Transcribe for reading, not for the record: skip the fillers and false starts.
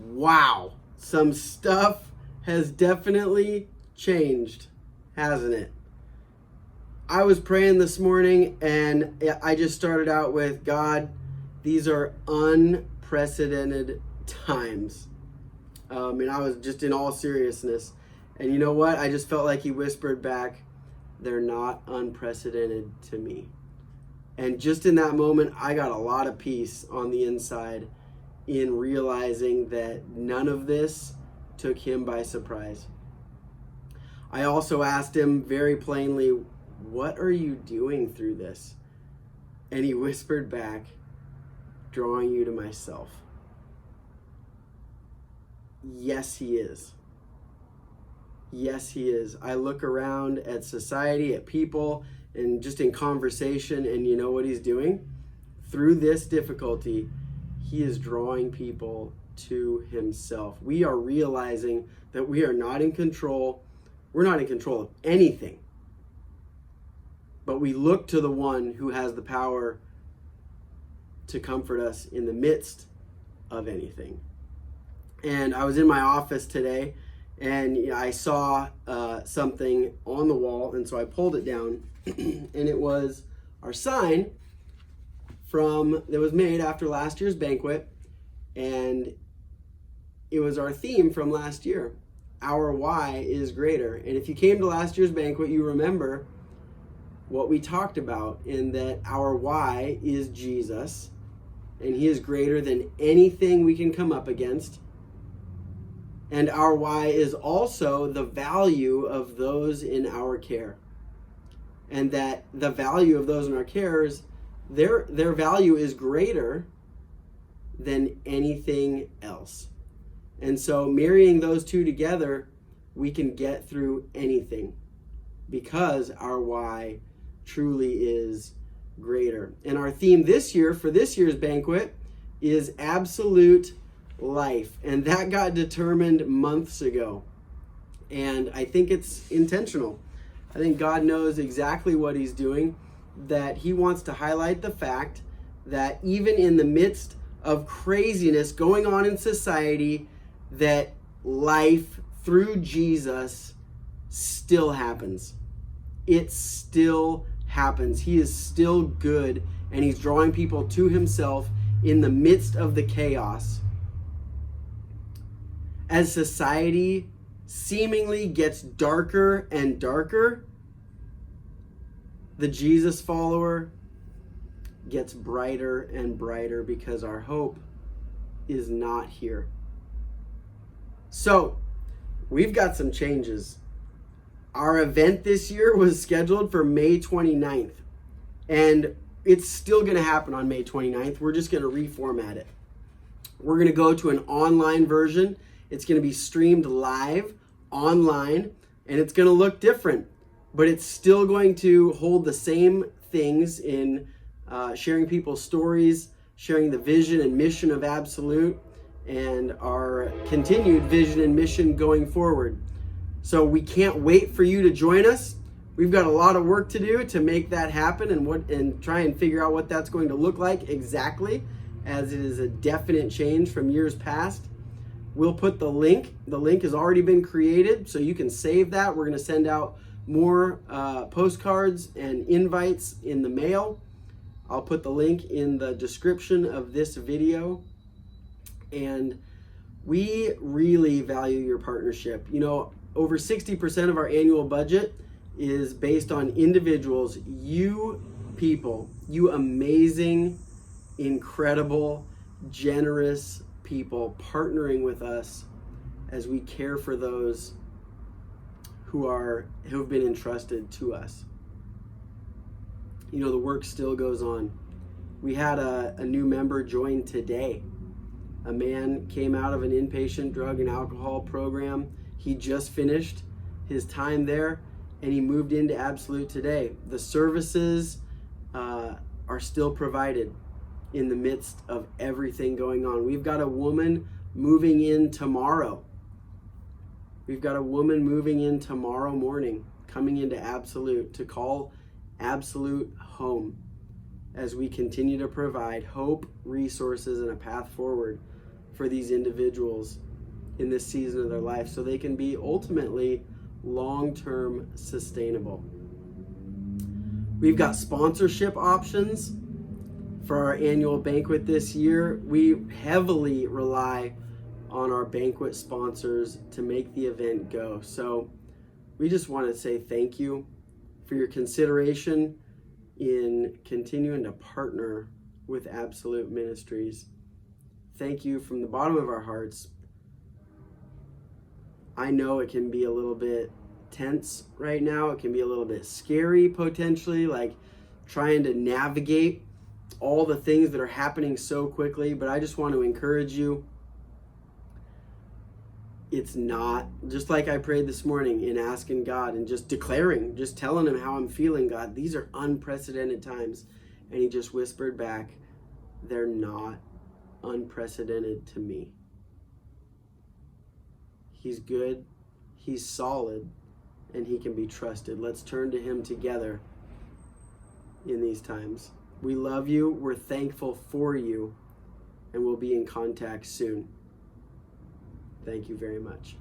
Wow, some stuff has definitely changed, hasn't it? I was praying this morning and I just started out with, God, these are unprecedented times. And I was just in all seriousness. And you know what? I just felt like he whispered back, they're not unprecedented to me. And just in that moment, I got a lot of peace on the inside in realizing that none of this took him by surprise. I also asked him very plainly, what are you doing through this? And he whispered back, drawing you to myself. Yes, he is. Yes, he is. I look around at society, at people, and just in conversation, and you know what he's doing? Through this difficulty, he is drawing people to himself. We are realizing that we are not in control. We're not in control of anything. But we look to the one who has the power to comfort us in the midst of anything. And I was in my office today, and I saw something on the wall, and so I pulled it down, and it was our sign that was made after last year's banquet, and it was our theme from last year. Our why is greater. And if you came to last year's banquet, you remember what we talked about, in that our why is Jesus, and he is greater than anything we can come up against. And our why is also the value of those in our care. And that the value of those in our cares, their value is greater than anything else. And so marrying those two together, we can get through anything because our why truly is greater. And our theme this year, for this year's banquet, is absolute life. And that got determined months ago. And I think it's intentional. I think God knows exactly what he's doing, that he wants to highlight the fact that even in the midst of craziness going on in society, that life through Jesus still happens. It still happens. He is still good, and he's drawing people to himself in the midst of the chaos. As society seemingly gets darker and darker, the Jesus follower gets brighter and brighter because our hope is not here. So, we've got some changes. Our event this year was scheduled for May 29th, and it's still going to happen on May 29th. We're just going to reformat it. We're going to go to an online version. It's going to be streamed live online, and it's going to look different, but it's still going to hold the same things in sharing people's stories, sharing the vision and mission of Absolute, and our continued vision and mission going forward. So we can't wait for you to join us. We've got a lot of work to do to make that happen and try and figure out what that's going to look like exactly, as it is a definite change from years past. We'll put the link. The link has already been created, so you can save that. We're going to send out more postcards and invites in the mail. I'll put the link in the description of this video. And we really value your partnership. You know, over 60% of our annual budget is based on individuals, you people, you amazing, incredible, generous people partnering with us as we care for those who have been entrusted to us. You know, the work still goes on. We had a new member join today. A man came out of an inpatient drug and alcohol program. He just finished his time there, and he moved into Absolute today. The services are still provided in the midst of everything going on. We've got a woman moving in tomorrow. We've got a woman moving in tomorrow morning, coming into Absolute to call Absolute home as we continue to provide hope, resources, and a path forward for these individuals in this season of their life so they can be ultimately long-term sustainable. We've got sponsorship options for our annual banquet this year. We heavily rely on our banquet sponsors to make the event go. So we just want to say thank you for your consideration in continuing to partner with Absolute Ministries. Thank you from the bottom of our hearts. I know it can be a little bit tense right now. It can be a little bit scary potentially, like trying to navigate all the things that are happening so quickly. But I just want to encourage you. It's not, just like I prayed this morning in asking God and just declaring, just telling him how I'm feeling, God, these are unprecedented times. And he just whispered back, they're not unprecedented to me. He's good, he's solid, and he can be trusted. Let's turn to him together in these times. We love you, we're thankful for you, and we'll be in contact soon. Thank you very much.